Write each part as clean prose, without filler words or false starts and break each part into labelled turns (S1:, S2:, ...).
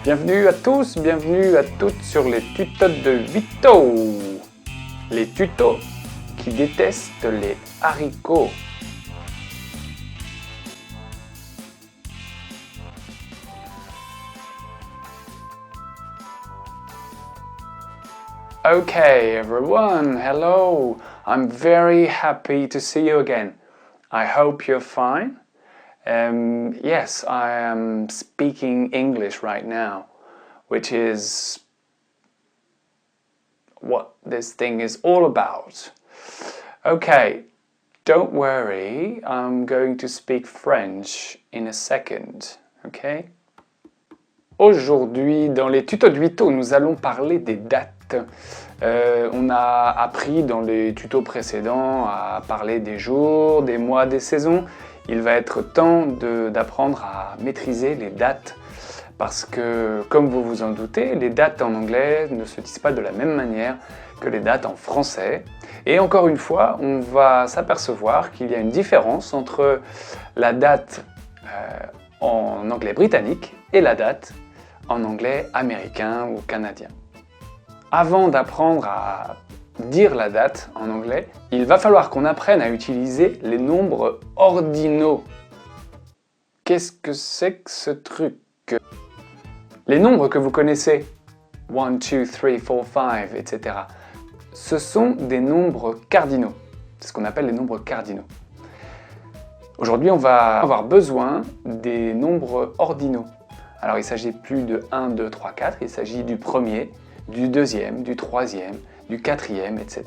S1: Bienvenue à tous, bienvenue à toutes sur les tutos de Vito. Les tutos qui détestent les haricots. Okay everyone, hello. I'm very happy to see you again. I hope you're fine. Yes, I am speaking English right now, which is what this thing is all about. Okay, don't worry, I'm going to speak French in a second, okay? Aujourd'hui, dans les tutos de Vito, nous allons parler des dates. On a appris dans les tutos précédents à parler des jours, des mois, des saisons. Il va être temps d'apprendre à maîtriser les dates parce que, comme vous vous en doutez, les dates en anglais ne se disent pas de la même manière que les dates en français. Et encore une fois, on va s'apercevoir qu'il y a une différence entre la date en anglais britannique et la date en anglais américain ou canadien. Avant d'apprendre à dire la date en anglais, il va falloir qu'on apprenne à utiliser les nombres ordinaux. Qu'est-ce que c'est que ce truc? Les nombres que vous connaissez, 1, 2, 3, 4, 5, etc., ce sont des nombres cardinaux. C'est ce qu'on appelle les nombres cardinaux. Aujourd'hui, on va avoir besoin des nombres ordinaux. Alors, il ne s'agit plus de 1, 2, 3, 4, il s'agit du premier, du deuxième, du troisième, du quatrième, etc.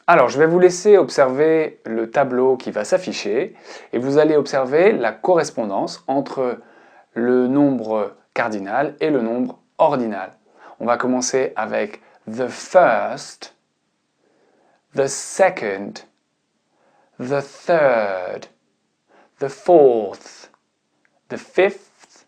S1: Alors, je vais vous laisser observer le tableau qui va s'afficher et vous allez observer la correspondance entre le nombre cardinal et le nombre ordinal. On va commencer avec the first, the second, the third, the fourth, the fifth,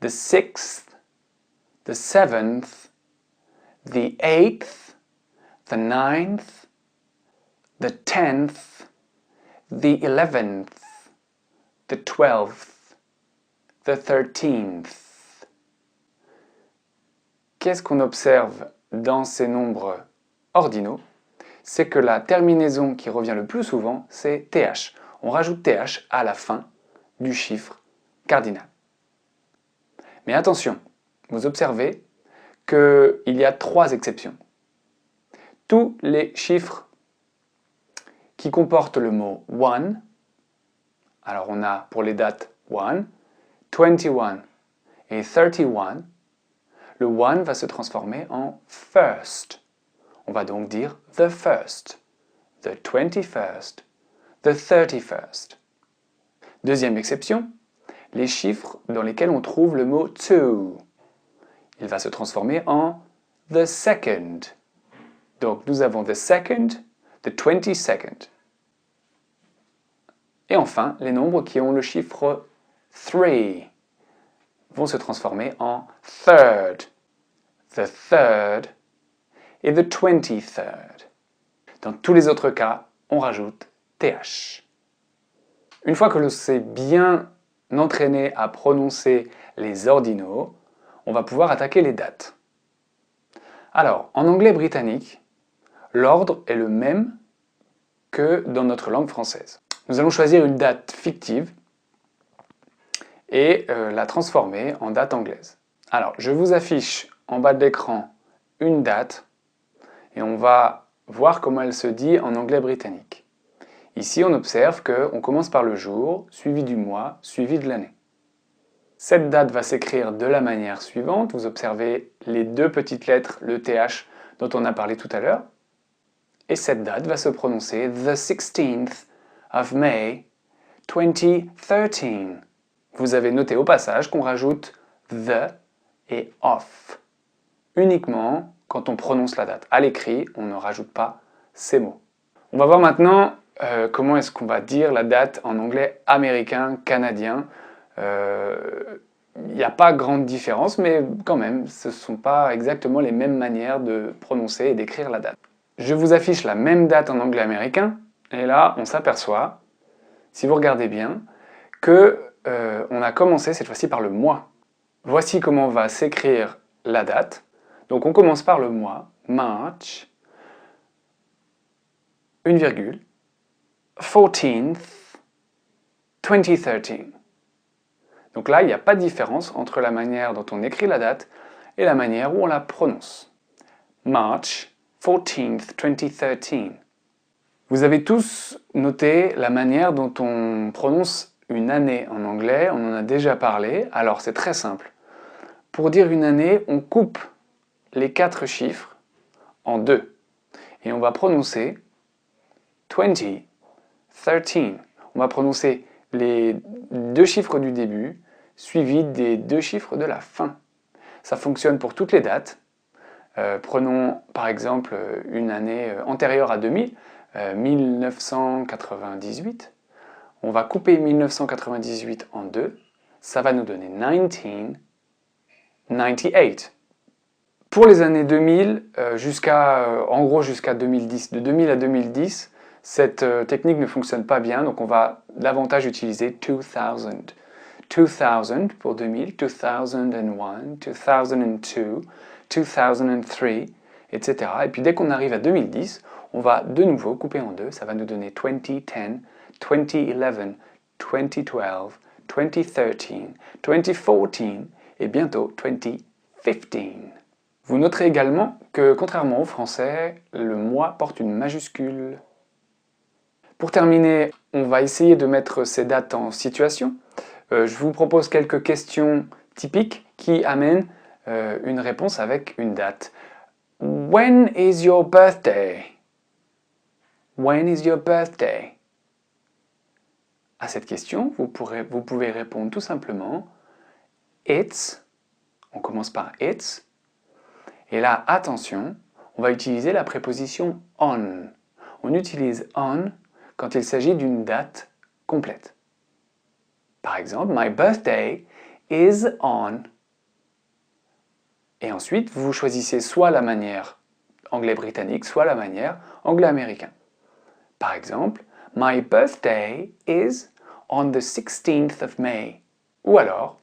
S1: the sixth, the seventh, the eighth, the ninth, the 10th, the 11th, the 12th, the 13th. Qu'est-ce qu'on observe dans ces nombres ordinaux? C'est que la terminaison qui revient le plus souvent, c'est TH. On rajoute TH à la fin du chiffre cardinal. Mais attention, vous observez qu'il y a 3 exceptions. Tous les chiffres qui comportent le mot one, alors on a pour les dates 1, 21 et 31, le one va se transformer en first. On va donc dire the first, the 21st, the 31st. Deuxième exception, les chiffres dans lesquels on trouve le mot two. Il va se transformer en the second. Donc nous avons the second, the 22nd. Et enfin, les nombres qui ont le chiffre 3 vont se transformer en third, the third et the 23rd. Dans tous les autres cas, on rajoute TH. Une fois que l'on s'est bien entraîné à prononcer les ordinaux, on va pouvoir attaquer les dates. Alors, en anglais britannique, l'ordre est le même que dans notre langue française. Nous allons choisir une date fictive et la transformer en date anglaise. Alors, je vous affiche en bas de l'écran une date et on va voir comment elle se dit en anglais britannique. Ici, on observe qu'on commence par le jour, suivi du mois, suivi de l'année. Cette date va s'écrire de la manière suivante. Vous observez les 2 petites lettres, le TH, dont on a parlé tout à l'heure. Et cette date va se prononcer the 16th of May 2013. Vous avez noté au passage qu'on rajoute the et of, uniquement quand on prononce la date. À l'écrit, on ne rajoute pas ces mots. On va voir maintenant comment est-ce qu'on va dire la date en anglais américain, canadien. Il n'y a pas grande différence, mais quand même, ce ne sont pas exactement les mêmes manières de prononcer et d'écrire la date. Je vous affiche la même date en anglais américain, et là, on s'aperçoit, si vous regardez bien, que on a commencé cette fois-ci par le mois. Voici comment va s'écrire la date. Donc on commence par le mois, March, une virgule, 14th, 2013. Donc là, il n'y a pas de différence entre la manière dont on écrit la date et la manière où on la prononce. March 14th, 2013. Vous avez tous noté la manière dont on prononce une année en anglais, on en a déjà parlé, alors c'est très simple. Pour dire une année, on coupe les 4 chiffres en 2 et on va prononcer 20, 13. On va prononcer les 2 chiffres du début suivis des 2 chiffres de la fin. Ça fonctionne pour toutes les dates. Prenons par exemple une année antérieure à 2000, 1998. On va couper 1998 en 2. Ça va nous donner 1998. Pour les années 2000, en gros jusqu'à 2010, de 2000 à 2010, cette technique ne fonctionne pas bien, donc on va davantage utiliser 2000. 2000 pour 2000, 2001, 2002, 2003, etc. Et puis dès qu'on arrive à 2010, on va de nouveau couper en 2, ça va nous donner 2010, 2011, 2012, 2013, 2014 et bientôt 2015. Vous noterez également que, contrairement au français, le mois porte une majuscule. Pour terminer, on va essayer de mettre ces dates en situation. Je vous propose quelques questions typiques qui amènent une réponse avec une date. When is your birthday? When is your birthday? À cette question, vous pouvez répondre tout simplement It's. On commence par It's. Et là, attention, on va utiliser la préposition on. On utilise on quand il s'agit d'une date complète. Par exemple, my birthday is on. Et ensuite, vous choisissez soit la manière anglais-britannique, soit la manière anglais-américain. Par exemple, my birthday is on the 16th of May. Ou alors,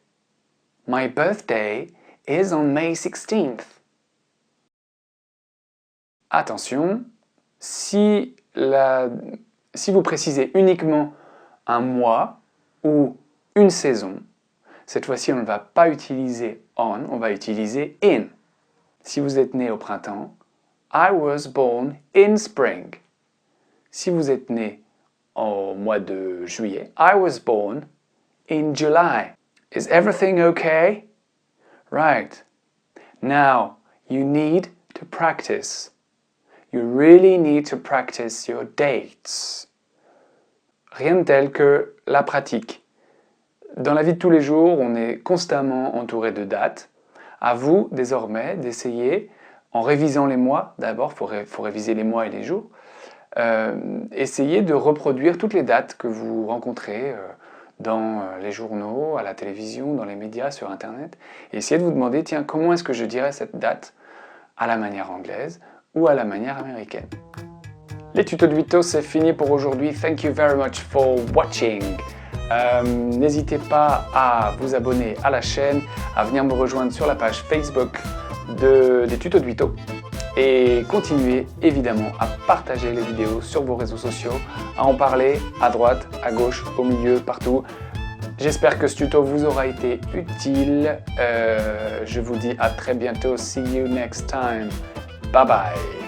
S1: my birthday is on May 16th. Attention, si vous précisez uniquement un mois ou une saison, cette fois-ci on ne va pas utiliser on va utiliser in. Si vous êtes né au printemps, I was born in spring. Si vous êtes né au mois de juillet, I was born in July. Is everything okay? Right. Now, you need to practice. You really need to practice your dates. Rien de tel que la pratique. Dans la vie de tous les jours, on est constamment entouré de dates. À vous, désormais, d'essayer, en révisant les mois, d'abord, il faut réviser les mois et les jours, essayez de reproduire toutes les dates que vous rencontrez dans les journaux, à la télévision, dans les médias, sur Internet. Et essayez de vous demander, tiens, comment est-ce que je dirais cette date à la manière anglaise ou à la manière américaine. Les tutos de Vito, c'est fini pour aujourd'hui. Thank you very much for watching. N'hésitez pas à vous abonner à la chaîne, à venir me rejoindre sur la page Facebook des tutos de Vito et continuez évidemment à partager les vidéos sur vos réseaux sociaux, à en parler à droite, à gauche, au milieu, partout. J'espère que ce tuto vous aura été utile. Je vous dis à très bientôt. See you next time. Bye bye.